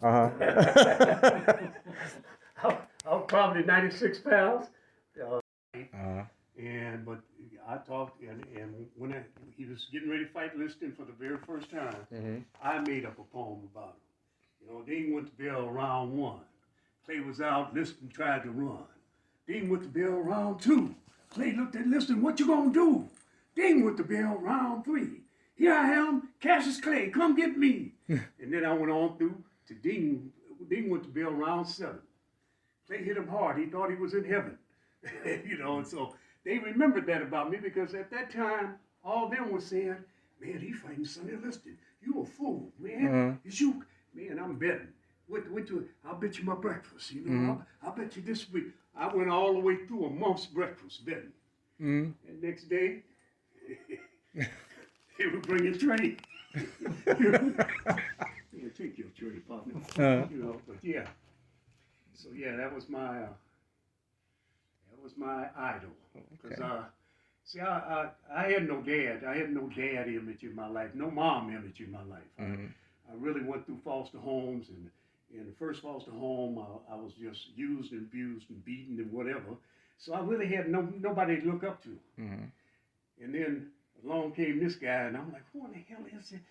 I was probably 96 pounds. Uh-huh. But I talked, and when he was getting ready to fight Liston for the very first time, I made up a poem about him. You know, Dean went to bell round one. Clay was out, Liston tried to run. Dean went to bell round two. Clay looked at Liston, what you gonna do? Dean went to bell round three. Here I am, Cassius Clay, come get me. And then I went on through to Dean. Dean went to bell round seven. Clay hit him hard. He thought he was in heaven. You know, and so they remembered that about me because at that time, all of them were saying, man, he fighting Sonny Liston. You a fool, man. It's you. Man, I'm betting. I'll bet you my breakfast. You know, I'll bet you this week. I went all the way through a month's breakfast betting. And next day, they were bringing Trey. Yeah, take your Trey, partner. You know, but yeah. So yeah, that was my idol. Because see, I had no dad. I had no dad image in my life. No mom image in my life. I really went through foster homes, and in the first foster home, I was just used and abused and beaten and whatever. So I really had nobody to look up to. And then along came this guy, and I'm like, who in the hell is it?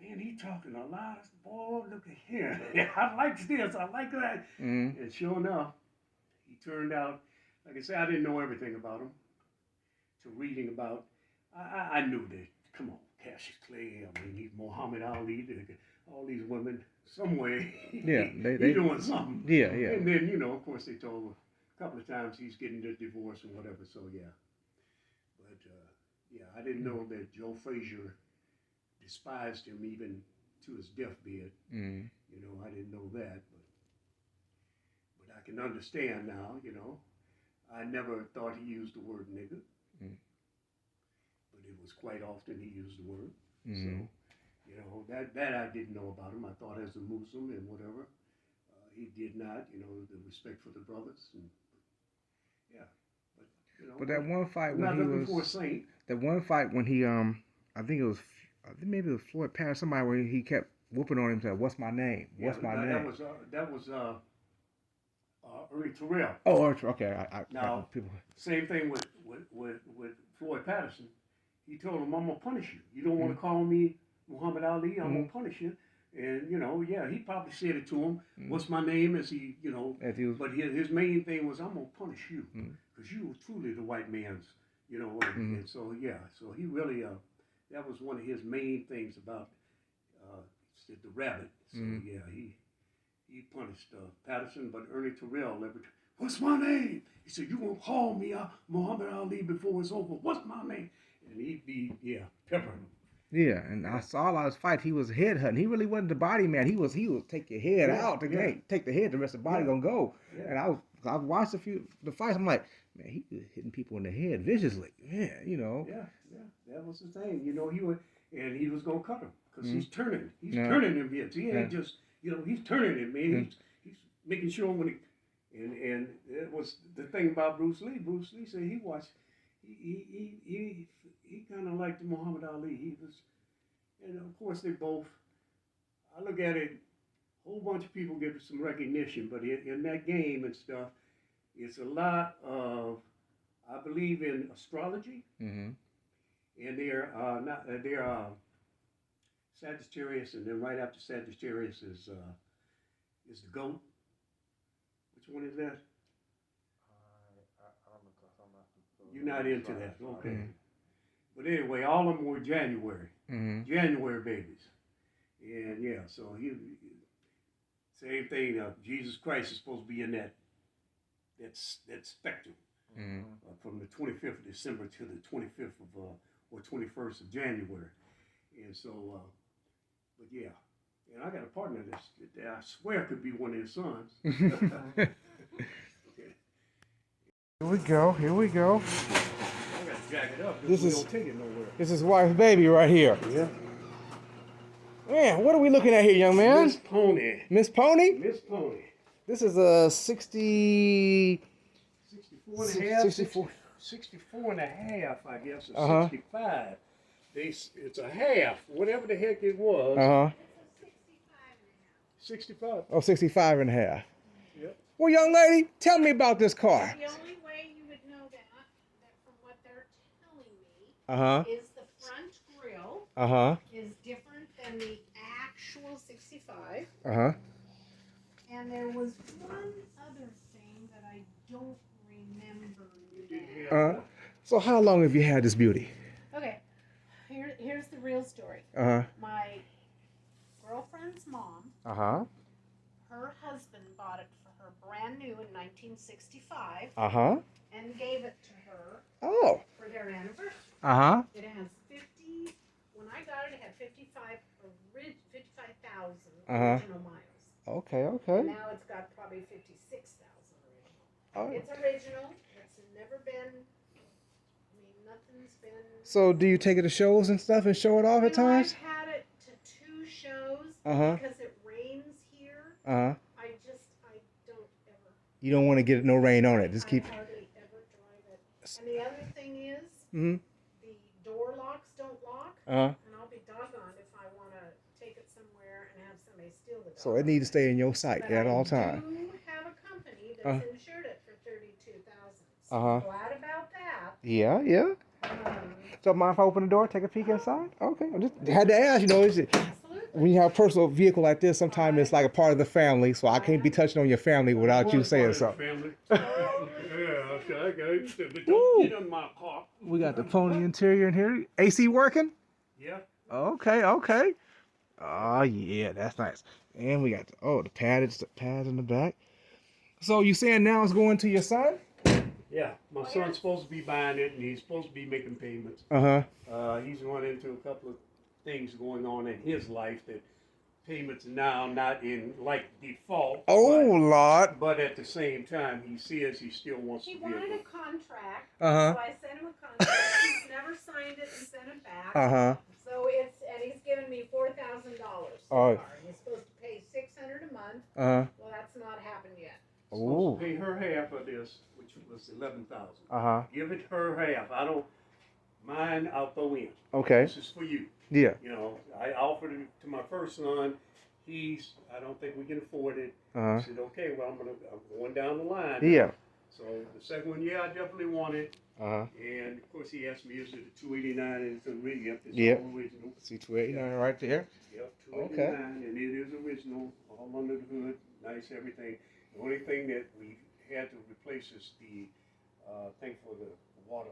Man, he talking a lot. Boy, look at here. I like this. I like that. And sure enough, he turned out, like I said, I didn't know everything about him. To reading about, I knew that, come on, Cassius Clay, I mean, he's Muhammad Ali, all these women, some way, they doing something. Yeah. And then, you know, of course, they told him a couple of times he's getting the divorce and whatever, so yeah. But, yeah, I didn't know that Joe Frazier despised him even to his deathbed. You know, I didn't know that, but I can understand now, you know. I never thought he used the word nigger, but it was quite often he used the word. So, you know, that I didn't know about him. I thought as a Muslim and whatever, he did not, you know, the respect for the brothers. And, yeah, but, you know. But that one fight when he was, for a saint. That one fight when he, I think maybe it was Floyd Patterson, somebody where he kept whooping on him, said, "What's my name? What's my name?" That was Ernie Terrell. Oh, okay. Now, same thing with Floyd Patterson. He told him, "I'm gonna punish you. You don't want to call me Muhammad Ali. I'm gonna punish you." And you know, yeah, he probably said it to him. What's my name? As he, you know, but his main thing was, "I'm gonna punish you because you were truly the white man's, you know." And so yeah, so he really that was one of his main things about the rabbit. So yeah, he punished Patterson, but Ernie Terrell what's my name? He said, "You gonna call me Muhammad Ali before it's over? What's my name?" And he'd be peppering him. Yeah, and I saw a lot of his fight. He was headhunting. He really wasn't the body man. He would take your head out. Take the head. The rest of the body gonna go. Yeah. And I watched the fights. I'm like, man, he was hitting people in the head viciously. Yeah, you know. Yeah, that was the thing. You know, he was gonna cut him because he's turning. He's turning him hits. He ain't just, you know, he's turning it, man. He's making sure when and it was the thing about Bruce Lee. Bruce Lee said he watched. He kind of liked Muhammad Ali. He was, and of course they both. I look at it, a whole bunch of people give some recognition, but in that game and stuff, it's a lot of. I believe in astrology, and they're Sagittarius, and then right after Sagittarius is the goat. Which one is that? You're not into that, okay. But anyway, all of them were January. January babies. And yeah, so same thing, Jesus Christ is supposed to be in that spectrum. From the 25th of December to the 25th of, or 21st of January. And so, but yeah. And I got a partner that I swear could be one of his sons. Here we go. I gotta jack it up. This don't take it nowhere. This is wife's baby right here. Yeah. Man, what are we looking at here, young man? Miss Pony. Miss Pony? Miss Pony. This is a 64 and a half. 64 and a half, I guess, or 65. It's a half, whatever the heck it was. 65. Oh, 65 and a half. Yep. Well, young lady, tell me about this car. The only way you would know that from what they're telling me, Uh-huh. is the front grille Uh-huh. is different than the actual 65. Uh-huh. And there was one other thing that I don't remember now. So how long have you had this beauty? Okay, here's the real story. Uh-huh. My girlfriend's mom, Uh-huh. her husband bought it for her brand new in 1965 Uh-huh. and gave it to her Oh. for their anniversary. Uh-huh. It has 50, when I got it, it had 55,000 original miles. Okay, okay. Now it's got probably 56,000 original. Oh. It's original. It's never been, I mean, nothing's been. So do you take it to shows and stuff and show it off at times? I've had it to 2 shows Uh-huh. because it rains here. Uh-huh. I don't ever. You don't want to get no rain on it. Just keep. I hardly ever drive it. And the other thing is, Mm-hmm. the door locks don't lock. Uh-huh. And I'll be doggone if I want to take it somewhere and have somebody steal the dog. So it needs to stay in your sight But at all times. I do have a company that's insured it for $32,000. So Uh-huh. I'm glad about that. Yeah, yeah. So mind if I open the door, take a peek inside? Okay. I just had to ask, Absolutely. when you have a personal vehicle like this, sometimes it's like a part of the family, so I can't be touching on your family without you saying something. Yeah, okay, I got it. But Woo. don't get in my car. We got the pony interior in here. AC working? Yeah. Okay, okay. Oh yeah, that's nice. And we got the pads in the back. So you saying now it's going to your son? Yeah, my son's supposed to be buying it, and he's supposed to be making payments. Uh-huh. He's run into a couple of things going on in his life that payments now not in like default. Oh Lord. But at the same time, he says he still wants He to be wanted able. a contract, Uh-huh. so I sent him a contract. He's never signed it and sent it back. Uh-huh. So and he's given me $4,000 so Oh. far. He's supposed to pay $600 a month. Uh-huh. Well, that's not happened yet. Supposed to pay her half of this, which was 11,000. Uh-huh. Give it her half. I don't mine. I'll throw in. Okay. This is for you. Yeah. You know, I offered it to my first son. I don't think we can afford it. Uh-huh. I said, okay, well, I'm going down the line. Yeah. So the second one, yeah, I definitely want it. Uh-huh. And of course, he asked me, is it a 289? It's original. It's Yep. all original. See 289 right there. Yep, 289, and it is original, all under the hood, nice everything. The only thing that we had to replace is the thing for the water.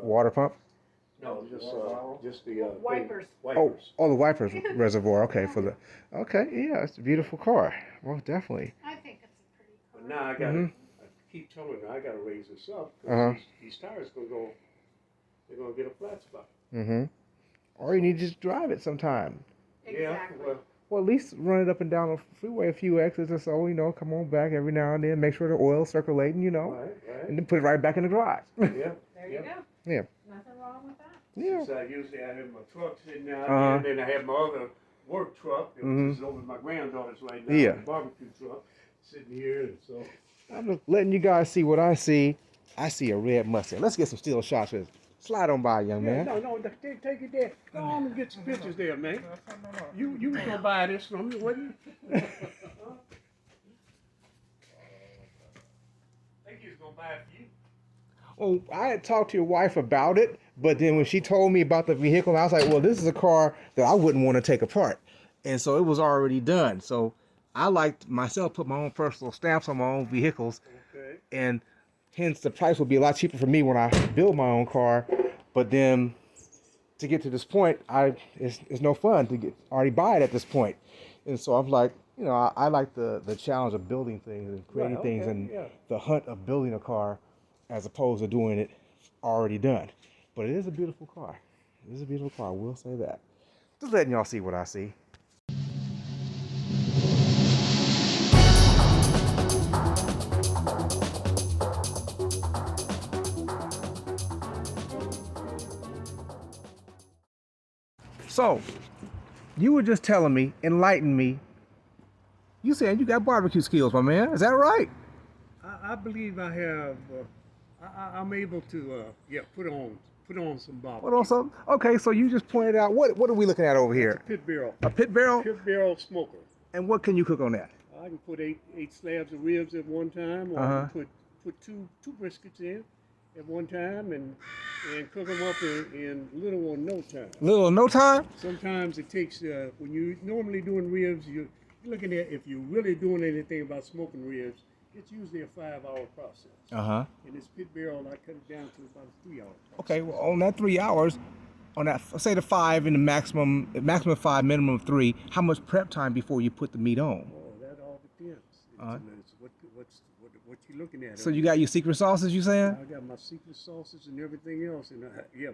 Water pump? No, just the Wipers. Wipers. Oh, the wipers reservoir. Okay, Okay, yeah, it's a beautiful car. Well, definitely. I think it's a pretty car. But now I got to keep telling her I got to raise this up. Uh-huh. These tires they're gonna get a flat spot. Mm-hmm. Or you need to just drive it sometime. Exactly. Yeah, Well, at least run it up and down the freeway a few exits or so, come on back every now and then, make sure the oil's circulating, right. and then put it right back in the garage. Yeah. There you go. Yeah. Nothing wrong with that. Yeah. So usually I have my truck sitting out Uh-huh. there, and then I have my other work truck, which is over at my granddaughter's right now, Yeah. the barbecue truck, sitting here, and so. I'm just letting you guys see what I see. I see a red Mustang. Let's get some still shots with it. Slide on by, young man. No, take it there. Go on and get some pictures there, man. You was gonna buy this from me, wasn't you? I think you was gonna buy it for you. Oh, I had talked to your wife about it, but then when she told me about the vehicle, I was like, well, this is a car that I wouldn't want to take apart. And so it was already done. So I liked myself put my own personal stamps on my own vehicles. Okay. And hence the price will be a lot cheaper for me when I build my own car. But then to get to this point, it's no fun to already buy it at this point. And so I'm like, I like the challenge of building things and creating things and the hunt of building a car as opposed to doing it already done. But it is a beautiful car. It is a beautiful car, I will say that. Just letting y'all see what I see. So, you were just telling me, enlighten me. You saying you got barbecue skills, my man. Is that right? I believe I have. I'm able to put on some barbecue. What on something? Okay, so you just pointed out what are we looking at over here? Pit barrel. A pit barrel? Pit barrel smoker. And what can you cook on that? I can put eight slabs of ribs at one time, or I can put two briskets in at one time and cook them up in little or no time. Little or no time? Sometimes it takes, when you're normally doing ribs, you're looking at, if you're really doing anything about smoking ribs, it's usually a 5-hour process. And this pit barrel, I cut it down to about a 3-hour process. Okay, well, on that 3 hours, on that, say the 5 and the maximum 5, minimum 3, how much prep time before you put the meat on? Oh, that all depends. It's what you're looking at. So you got your secret sauces, you saying? I got my secret sauces and everything else, and oh yeah.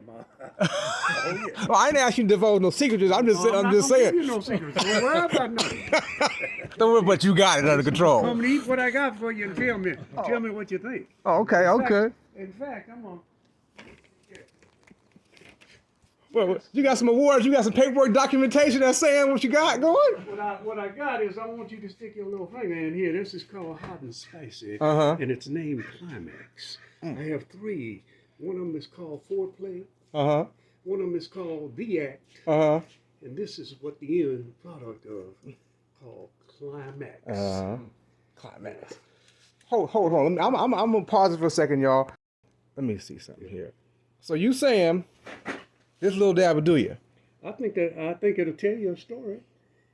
Well, I ain't asking you to divulge no secrets. I'm just saying. Give you no secrets. Don't worry about nothing. Don't worry, but you got it under control. Come to eat what I got for you and tell me what you think. Oh, okay, okay. In fact, I'm on. Well, you got some awards. You got some paperwork documentation that's saying what you got going. What I got is I want you to stick your little finger in here. This is called hot and spicy, and it's named Climax. I have 3. One of them is called Foreplay. One of them is called The Act. And this is what the end product of called Climax. Climax. Hold on. I'm gonna pause it for a second, y'all. Let me see something here. So you saying this little dab will do you? I think it'll tell you a story.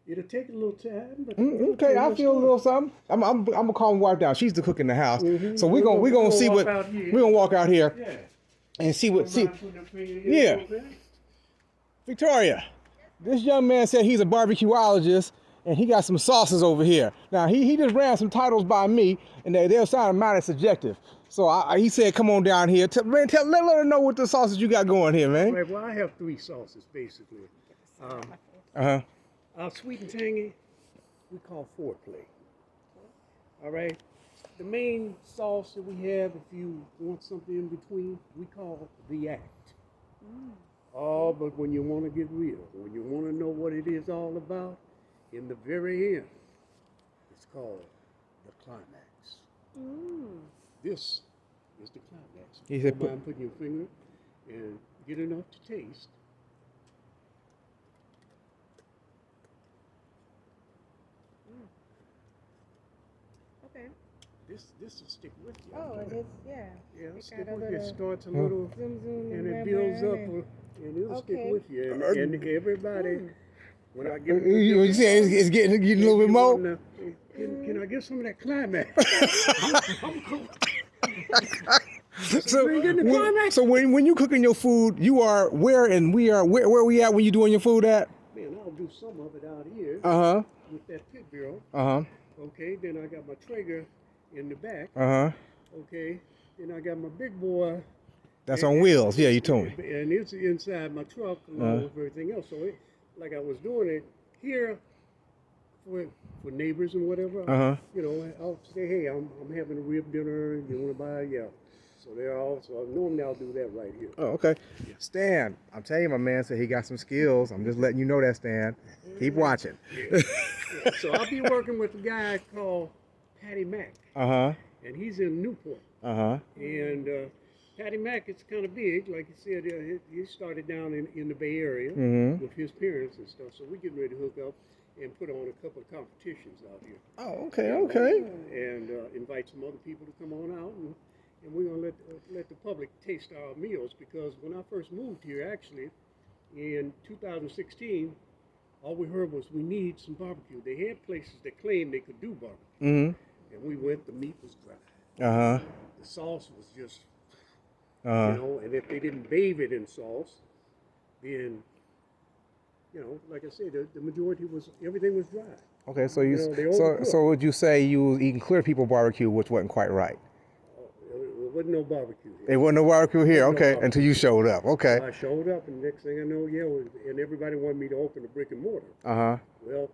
It'll take a little time, but okay. I feel a little something. I'm gonna call my wife down. She's the cook in the house, so we're gonna see what we're gonna walk out here and see what Yeah, Victoria, this young man said he's a barbecuologist and he got some sauces over here. Now he just ran some titles by me and they're sounding mighty subjective. So he said, "Come on down here, let her know what the sauces you got going here, man." Right, well, I have 3 sauces basically. Our sweet and tangy, we call Foreplay. All right. The main sauce that we have, if you want something in between, we call The Act. Oh, but when you want to get real, when you want to know what it is all about, in the very end, it's called the Climax. This is the climax. He said, "Don't mind putting your finger and get enough to taste." Okay. This will stick with you. Oh, it is, yeah. Yeah, It stick got a with you. It little starts a little, zoom, and it builds up, and it'll stick with you. And everybody, when I get You say it's getting a little bit more? Can I get some of that climax? So when you cooking your food, you are where we at when you doing your food at? Man, I'll do some of it out here. With that pit barrel. Okay, then I got my Traeger in the back. Okay, then I got my big boy. That's on wheels. Yeah, you told me. And it's inside my truck along with everything else. So like I was doing it here for neighbors and whatever. You know, I'll say, "Hey, I'm having a rib dinner. You want to buy?" Yeah. So normally I'll do that right here. Oh, okay. Yeah. Stan, I'm telling you, my man said he got some skills. I'm just letting you know that, Stan. Keep watching. Yeah. So I'll be working with a guy called Patty Mack. And he's in Newport. And Patty Mack is kind of big, like you said. He started down in the Bay Area with his parents and stuff. So we're getting ready to hook up and put on a couple of competitions out here. Oh, okay. And invite some other people to come on out, and we're gonna let the public taste our meals, because when I first moved here, actually, in 2016, all we heard was we need some barbecue. They had places that claimed they could do barbecue, and we went. The meat was dry. The sauce was just, you know, and if they didn't bathe it in sauce, then, you know, like I said, the majority was, everything was dry. Okay, so so would you say you was eating clear people barbecue, which wasn't quite right? There wasn't no barbecue here. There wasn't no barbecue here, okay, until you showed up, okay. I showed up, and next thing I know, and everybody wanted me to open a brick and mortar. Well,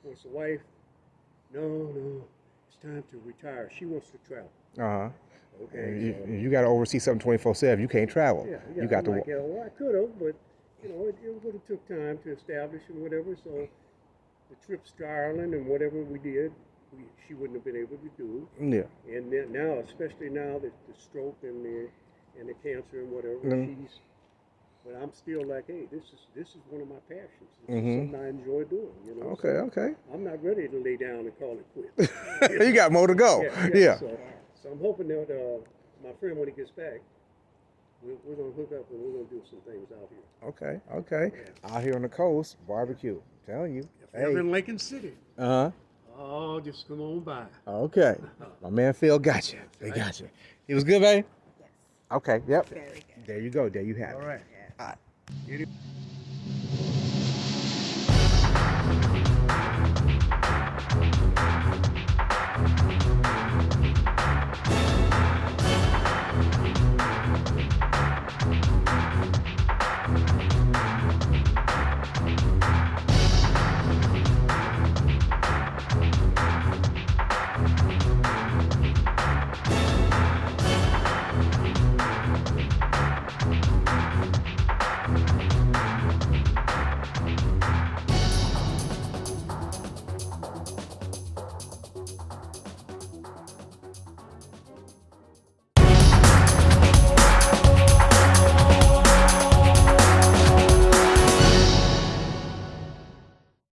wants the wife, no, it's time to retire. She wants to travel. Okay. You got to oversee something 24/7. You can't travel. Yeah, you got to. Well, I could have, but you know, it would have took time to establish and whatever. So the trips to Ireland and whatever we did, she wouldn't have been able to do. Yeah. And then now, especially now, the stroke and the cancer and whatever, But I'm still like, hey, this is one of my passions. This Mhm. is something I enjoy doing. You know. Okay, okay. I'm not ready to lay down and call it quits. You got more to go. Yeah. So I'm hoping that my friend, when he gets back, we're gonna hook up and we're gonna do some things out here. Okay, okay. Yeah. Out here on the coast, barbecue. I'm telling you. If you're Hey. in Lincoln City, Uh-huh. oh, just come on by. Okay. My man Phil got you. They got you. It was good, babe? Yes. Okay, yep. Very good. There you go. There you have All it. right. Yeah. Any-